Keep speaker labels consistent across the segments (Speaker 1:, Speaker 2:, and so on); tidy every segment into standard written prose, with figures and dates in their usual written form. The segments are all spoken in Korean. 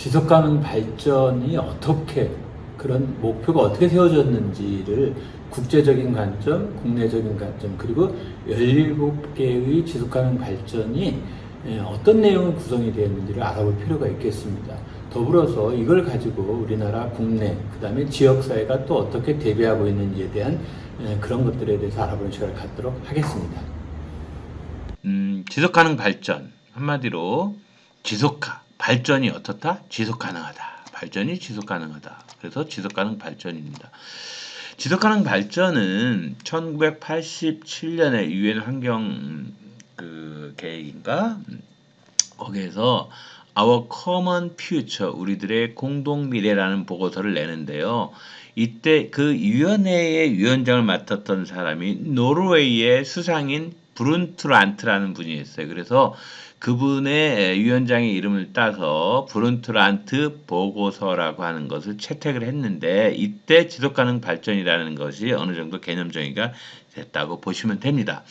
Speaker 1: 지속가능 발전이 어떻게 그런 목표가 어떻게 세워졌는지를 국제적인 관점, 국내적인 관점, 그리고 17개의 지속가능 발전이 어떤 내용을 구성이 되었는지를 알아볼 필요가 있겠습니다. 더불어서 이걸 가지고 우리나라 국내, 그 다음에 지역사회가 또 어떻게 대비하고 있는지에 대한 그런 것들에 대해서 알아보는 시간을 갖도록 하겠습니다.
Speaker 2: 지속가능 발전, 한마디로 지속가, 발전이 어떻다? 지속가능하다. 발전이 지속가능하다. 그래서 지속가능 발전입니다. 지속가능 발전은 1987년에 유엔 환경 계획인가? 거기에서 Our Common Future, 우리들의 공동 미래라는 보고서를 내는데요. 이때 그 위원회의 위원장을 맡았던 사람이 노르웨이의 수상인 브룬트란트라는 분이었어요. 그래서 그분의 위원장의 이름을 따서 브룬트란트 보고서라고 하는 것을 채택을 했는데, 이때 지속가능 발전이라는 것이 어느 정도 개념 정의가 됐다고 보시면 됩니다.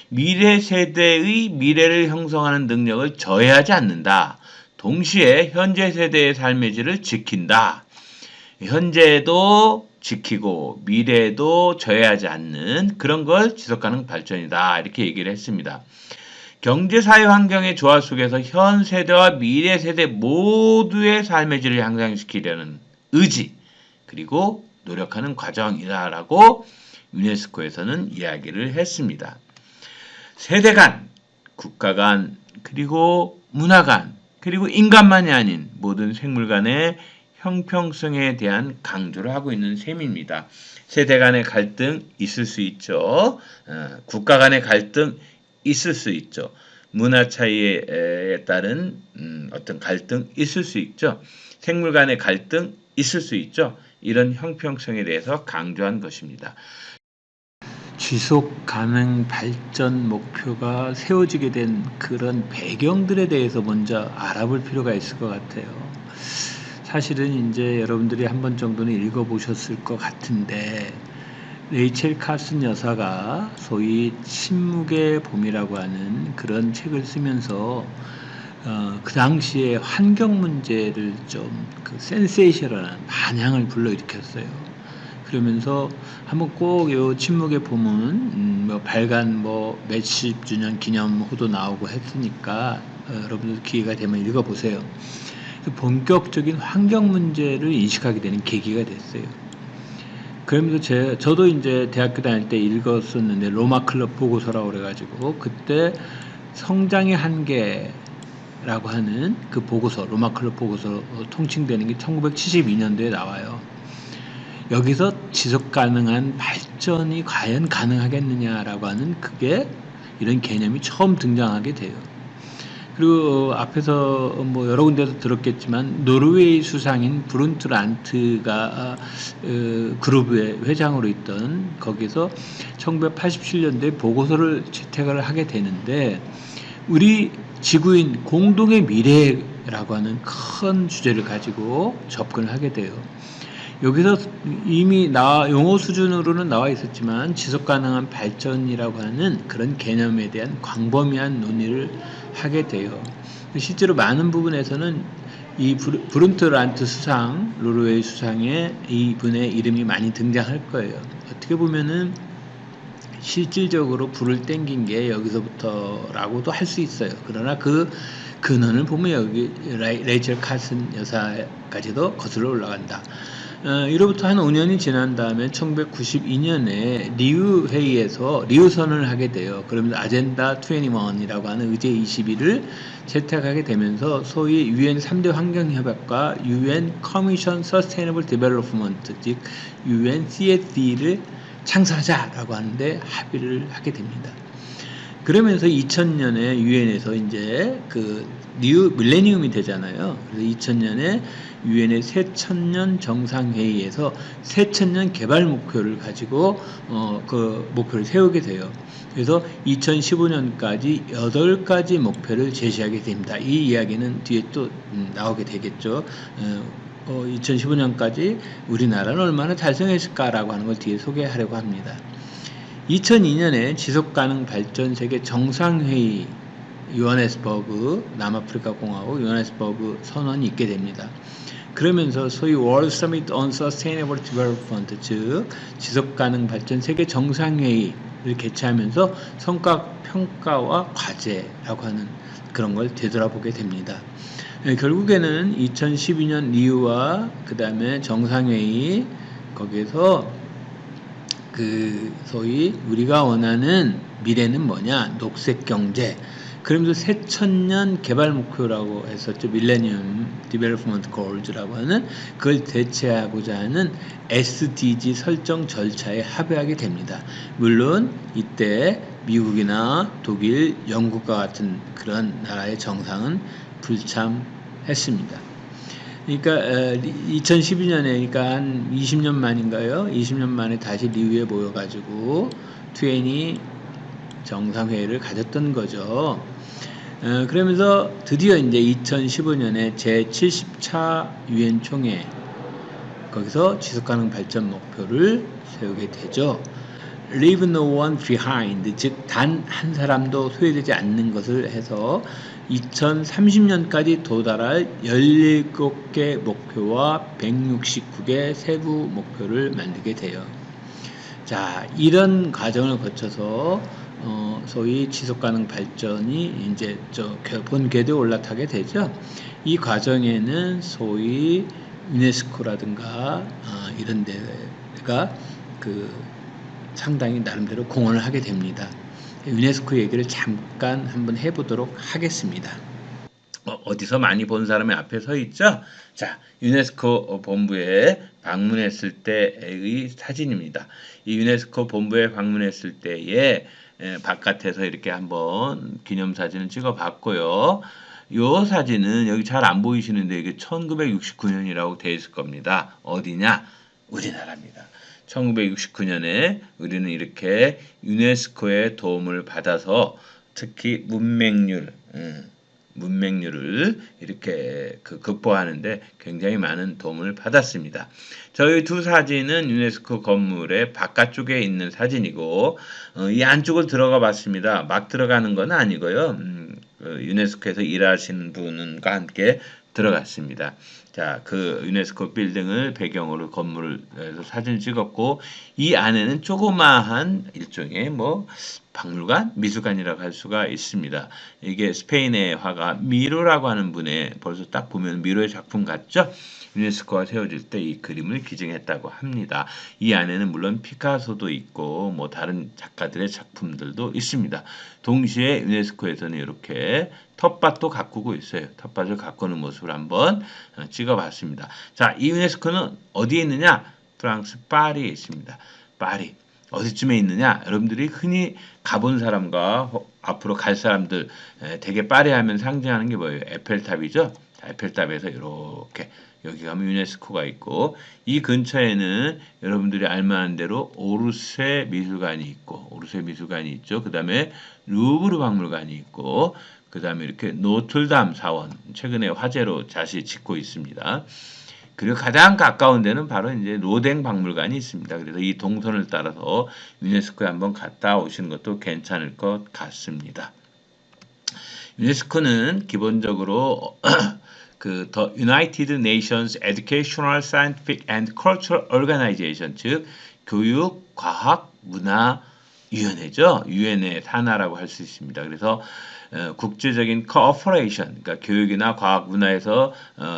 Speaker 2: 미래 세대의 미래를 형성하는 능력을 저해하지 않는다. 동시에 현재 세대의 삶의 질을 지킨다. 현재도 지키고 미래도 저해하지 않는 그런 걸 지속가능 발전이다. 이렇게 얘기를 했습니다. 경제사회 환경의 조화 속에서 현 세대와 미래 세대 모두의 삶의 질을 향상시키려는 의지, 그리고 노력하는 과정이다라고 유네스코에서는 이야기를 했습니다. 세대 간, 국가 간, 그리고 문화 간, 그리고 인간만이 아닌 모든 생물 간의 형평성에 대한 강조를 하고 있는 셈입니다. 세대 간의 갈등 있을 수 있죠. 국가 간의 갈등 있을 수 있죠. 문화 차이에 따른 어떤 갈등 있을 수 있죠. 생물 간의 갈등 있을 수 있죠. 이런 형평성에 대해서 강조한 것입니다.
Speaker 1: 지속 가능 발전 목표가 세워지게 된 그런 배경들에 대해서 먼저 알아볼 필요가 있을 것 같아요. 사실은 이제 여러분들이 한 번 정도는 읽어보셨을 것 같은데, 레이첼 칼슨 여사가 소위 침묵의 봄이라고 하는 그런 책을 쓰면서 그 당시에 환경 문제를 좀 센세이션한 반향을 불러일으켰어요. 그러면서 한번 꼭 요 침묵의 봄은 발간 몇십 주년 기념호도 나오고 했으니까 여러분들 기회가 되면 읽어보세요. 본격적인 환경 문제를 인식하게 되는 계기가 됐어요. 그러면서 저도 이제 대학교 다닐 때 읽었었는데, 로마 클럽 보고서라고 그래가지고 그때 성장의 한계라고 하는 그 보고서, 로마 클럽 보고서 통칭되는 게 1972년도에 나와요. 여기서 지속 가능한 발전이 과연 가능하겠느냐라고 하는 그게 이런 개념이 처음 등장하게 돼요. 그리고 앞에서 여러 군데서 들었겠지만 노르웨이 수상인 브룬트란트가 그룹의 회장으로 있던 거기서 1987년도에 보고서를 채택을 하게 되는데, 우리 지구인 공동의 미래라고 하는 큰 주제를 가지고 접근을 하게 돼요. 여기서 이미 용어 수준으로는 나와 있었지만 지속가능한 발전이라고 하는 그런 개념에 대한 광범위한 논의를 하게 돼요. 실제로 많은 부분에서는 이 브룬트란트 수상, 노르웨이 수상의 이분의 이름이 많이 등장할 거예요. 어떻게 보면은 실질적으로 불을 땡긴 게 여기서부터라고도 할 수 있어요. 그러나 그 근원을 보면 여기 레이첼 칼슨 여사까지도 거슬러 올라간다. 이로부터 한 5년이 지난 다음에 1992년에 리우 회의에서 리우 선언을 하게 돼요. 그러면서 아젠다 21이라고 하는 의제 21을 채택하게 되면서 소위 UN 3대 환경협약과 UN Commission Sustainable Development, 즉 UN CSD를 창설하자라고 하는데 합의를 하게 됩니다. 그러면서 2000년에 유엔에서 이제 뉴 밀레니엄이 되잖아요. 그래서 2000년에 유엔의 새천년 정상회의에서 새천년 개발 목표를 가지고 그 목표를 세우게 돼요. 그래서 2015년까지 8가지 목표를 제시하게 됩니다. 이 이야기는 뒤에 또 나오게 되겠죠. 2015년까지 우리나라는 얼마나 달성했을까라고 하는 걸 뒤에 소개하려고 합니다. 2002년에 지속가능 발전 세계 정상회의 요하네스버그 남아프리카 공화국 요하네스버그 선언이 있게 됩니다. 그러면서 소위 World Summit on Sustainable Development, 즉 지속가능 발전 세계 정상회의를 개최하면서 성과 평가와 과제라고 하는 그런 걸 되돌아보게 됩니다. 결국에는 2012년 리우와 그 다음에 정상회의 거기에서 그 소위 우리가 원하는 미래는 뭐냐? 녹색 경제. 그러면서 새천년 개발 목표라고 했었죠. 밀레니엄 디벨롭먼트 골즈라고 하는 그걸 대체하고자 하는 SDG 설정 절차에 합의하게 됩니다. 물론 이때 미국이나 독일, 영국과 같은 그런 나라의 정상은 불참했습니다. 그러니까 2012년에 그러니까 한 20년 만인가요? 20년 만에 다시 리우에 모여가지고 트웨인이 정상회의를 가졌던 거죠. 그러면서 드디어 이제 2015년에 제70차 유엔 총회 거기서 지속가능 발전 목표를 세우게 되죠. Leave no one behind, 즉 단 한 사람도 소외되지 않는 것을 해서 2030년까지 도달할 17개 목표와 169개 세부 목표를 만들게 돼요. 자, 이런 과정을 거쳐서 소위 지속가능 발전이 이제 본 궤도에 올라타게 되죠. 이 과정에는 소위 유네스코라든가 이런 데가 그 상당히 나름대로 공헌을 하게 됩니다. 유네스코 얘기를 잠깐 한번 해보도록 하겠습니다.
Speaker 2: 어디서 많이 본 사람이 앞에 서 있죠? 자, 유네스코 본부에 방문했을 때의 사진입니다. 이 유네스코 본부에 방문했을 때에 바깥에서 이렇게 한번 기념사진을 찍어봤고요. 요 사진은 여기 잘 안 보이시는데 이게 1969년이라고 되어 있을 겁니다. 어디냐? 우리나라입니다. 1969년에 우리는 이렇게 유네스코의 도움을 받아서 특히 문맹률을 이렇게 극복하는데 굉장히 많은 도움을 받았습니다. 저희 두 사진은 유네스코 건물의 바깥쪽에 있는 사진이고 이 안쪽을 들어가 봤습니다. 막 들어가는 건 아니고요. 유네스코에서 일하시는 분과 함께 들어갔습니다. 자, 그 유네스코 빌딩을 배경으로 건물에서 사진을 찍었고 이 안에는 조그마한 일종의 박물관, 미술관이라고 할 수가 있습니다. 이게 스페인의 화가 미로라고 하는 분의 벌써 딱 보면 미로의 작품 같죠? 유네스코가 세워질 때 이 그림을 기증했다고 합니다. 이 안에는 물론 피카소도 있고 다른 작가들의 작품들도 있습니다. 동시에 유네스코에서는 이렇게 텃밭도 가꾸고 있어요. 텃밭을 가꾸는 모습을 한번 찍어봤습니다. 자, 이 유네스코는 어디에 있느냐? 프랑스 파리에 있습니다. 파리. 어디쯤에 있느냐? 여러분들이 흔히 가본 사람과 앞으로 갈 사람들 되게 파리 하면 상징하는 게 뭐예요? 에펠탑이죠? 자, 에펠탑에서 이렇게 여기 가면 유네스코가 있고 이 근처에는 여러분들이 알만한 대로 오르세 미술관이 있죠. 그 다음에 루브르 박물관이 있고 그 다음에 이렇게 노틀담 사원 최근에 화재로 다시 짓고 있습니다. 그리고 가장 가까운 데는 바로 이제 로댕 박물관이 있습니다. 그래서 이 동선을 따라서 유네스코에 한번 갔다 오시는 것도 괜찮을 것 같습니다. 유네스코는 기본적으로 그 The United Nations Educational, Scientific and Cultural Organization, 즉 교육, 과학, 문화 위원회죠. 유엔의 산하라고 할 수 있습니다. 그래서 국제적인 코퍼레이션, 그러니까 교육이나 과학 문화에서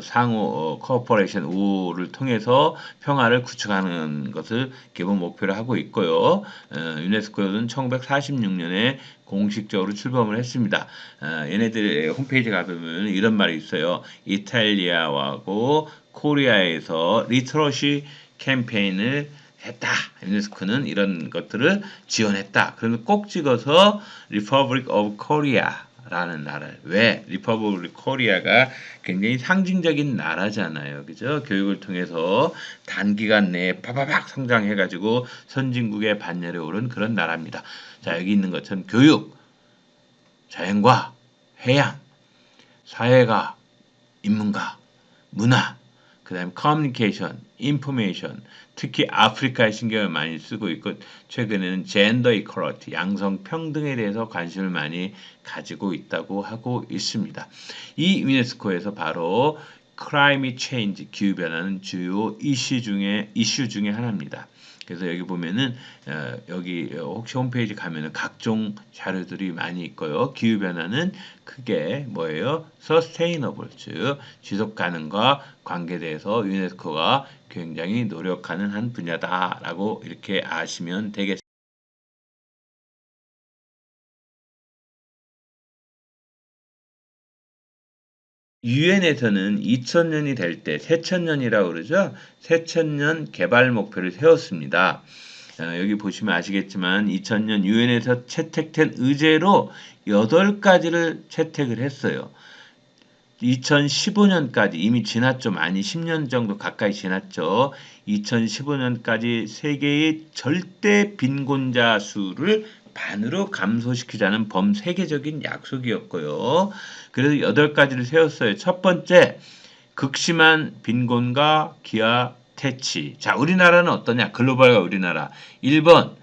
Speaker 2: 상호 코퍼레이션 우호를 통해서 평화를 구축하는 것을 기본 목표로 하고 있고요. 유네스코는 1946년에 공식적으로 출범을 했습니다. 얘네들 홈페이지 가보면 이런 말이 있어요. 이탈리아하고 코리아에서 리터러시 캠페인을 했다. 유네스코는 이런 것들을 지원했다. 그러면 꼭 찍어서 Republic of Korea라는 나라. 왜? Republic of Korea가 굉장히 상징적인 나라잖아요. 그죠? 교육을 통해서 단기간 내에 파바박 성장해가지고 선진국의 반열에 오른 그런 나라입니다. 자, 여기 있는 것처럼 교육, 자연과 해양, 사회가, 인문가, 문화, 그 다음에 커뮤니케이션, 인포메이션, 특히 아프리카에 신경을 많이 쓰고 있고 최근에는 젠더 이퀄리티, 양성 평등에 대해서 관심을 많이 가지고 있다고 하고 있습니다. 이 유네스코에서 바로 클라이밋 체인지, 기후 변화는 주요 이슈 중에 하나입니다. 그래서 여기 보면은 여기 혹시 홈페이지 가면은 각종 자료들이 많이 있고요. 기후 변화는 크게 뭐예요? 서스테이너블, 즉 지속 가능과 관계돼서 유네스코가 굉장히 노력하는 한 분야다라고 이렇게 아시면 되겠습니다. 유엔에서는 2000년이 될 때 새천년이라고 그러죠. 새천년 개발 목표를 세웠습니다. 여기 보시면 아시겠지만 2000년 유엔에서 채택된 의제로 8가지를 채택을 했어요. 2015년까지 이미 지났죠. 많이 10년 정도 가까이 지났죠. 2015년까지 세계의 절대 빈곤자 수를 반으로 감소시키자는 범세계적인 약속이었고요. 그래서 8가지를 세웠어요. 첫 번째, 극심한 빈곤과 기아 퇴치. 자, 우리나라는 어떠냐? 글로벌과 우리나라. 1번,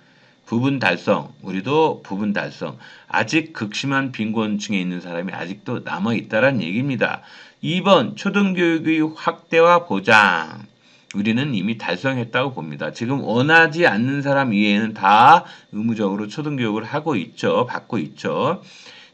Speaker 2: 부분 달성. 우리도 부분 달성. 아직 극심한 빈곤층에 있는 사람이 아직도 남아 있다란 얘기입니다. 2번, 초등교육의 확대와 보장. 우리는 이미 달성했다고 봅니다. 지금 원하지 않는 사람 이외에는 다 의무적으로 초등교육을 하고 있죠. 받고 있죠.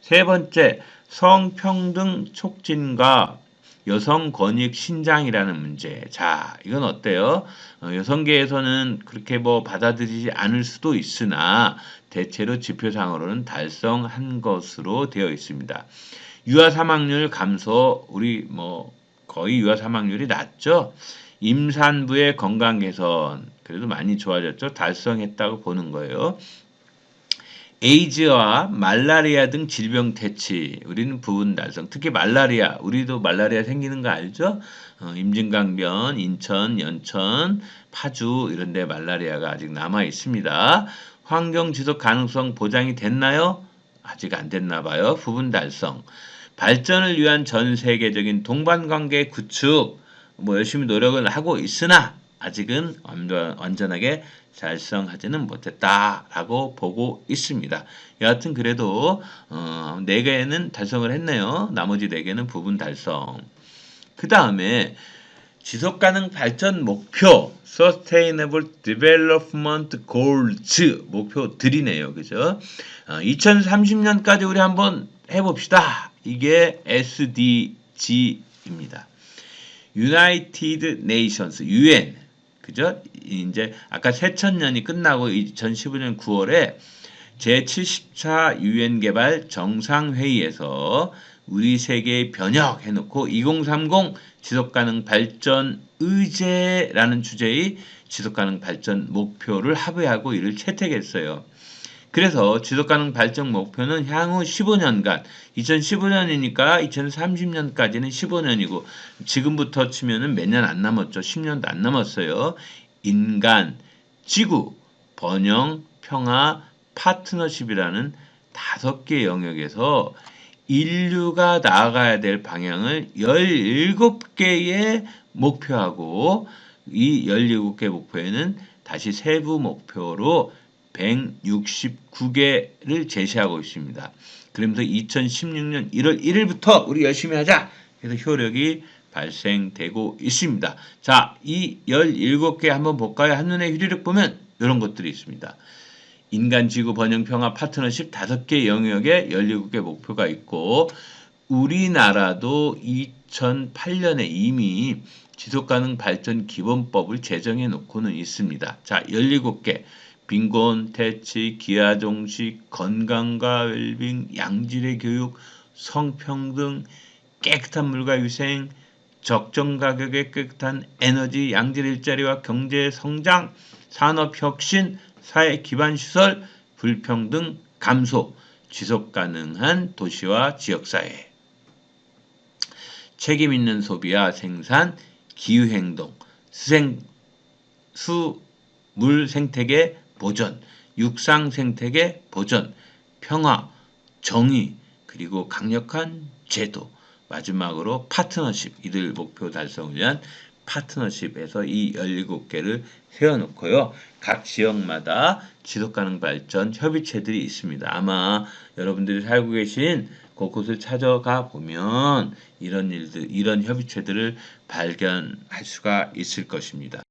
Speaker 2: 세 번째, 성평등 촉진과 여성 권익 신장이라는 문제. 자, 이건 어때요? 여성계에서는 그렇게 뭐 받아들이지 않을 수도 있으나 대체로 지표상으로는 달성한 것으로 되어 있습니다. 유아 사망률 감소, 우리 뭐 거의 유아 사망률이 낮죠? 임산부의 건강 개선, 그래도 많이 좋아졌죠? 달성했다고 보는 거예요. 에이즈와 말라리아 등 질병 퇴치, 우리는 부분 달성. 특히 말라리아, 우리도 말라리아 생기는 거 알죠? 임진강변, 인천, 연천, 파주 이런 데 말라리아가 아직 남아 있습니다. 환경 지속 가능성 보장이 됐나요? 아직 안 됐나 봐요. 부분 달성. 발전을 위한 전 세계적인 동반 관계 구축, 뭐 열심히 노력을 하고 있으나 아직은 완전하게 달성하지는 못했다라고 보고 있습니다. 여하튼 그래도 4개는 달성을 했네요. 나머지 4개는 부분 달성. 그 다음에 지속가능 발전 목표 Sustainable Development Goals 목표들이네요. 그죠? 2030년까지 우리 한번 해봅시다. 이게 SDG입니다. United Nations, UN, 그죠? 이제 아까 새천년이 끝나고 2015년 9월에 제74 UN 개발 정상회의에서 우리 세계의 변혁 해놓고 2030 지속가능 발전 의제라는 주제의 지속가능 발전 목표를 합의하고 이를 채택했어요. 그래서 지속가능 발전 목표는 향후 15년간, 2015년이니까 2030년까지는 15년이고 지금부터 치면은 몇 년 안 남았죠. 10년도 안 남았어요. 인간, 지구, 번영, 평화, 파트너십이라는 5개 영역에서 인류가 나아가야 될 방향을 17개의 목표하고 이 17개 목표에는 다시 세부 목표로 169개를 제시하고 있습니다. 그러면서 2016년 1월 1일부터 우리 열심히 하자. 그래서 효력이 발생되고 있습니다. 자, 이 17개 한번 볼까요? 한눈에 휘리륵 보면 이런 것들이 있습니다. 인간, 지구, 번영, 평화, 파트너십 5개 영역에 17개 목표가 있고 우리나라도 2008년에 이미 지속가능 발전 기본법을 제정해 놓고는 있습니다. 자, 17개. 빈곤, 퇴치, 기아종식, 건강과 웰빙, 양질의 교육, 성평등, 깨끗한 물과 위생, 적정 가격의 깨끗한 에너지, 양질 일자리와 경제 성장, 산업 혁신, 사회 기반 시설, 불평등 감소, 지속 가능한 도시와 지역 사회. 책임 있는 소비와 생산, 기후 행동, 물 생태계 보전, 육상 생태계 보전, 평화, 정의, 그리고 강력한 제도, 마지막으로 파트너십, 이들 목표 달성을 위한 파트너십에서 이 17개를 세워놓고요. 각 지역마다 지속가능 발전 협의체들이 있습니다. 아마 여러분들이 살고 계신 곳곳을 찾아가 보면 이런 협의체들을 발견할 수가 있을 것입니다.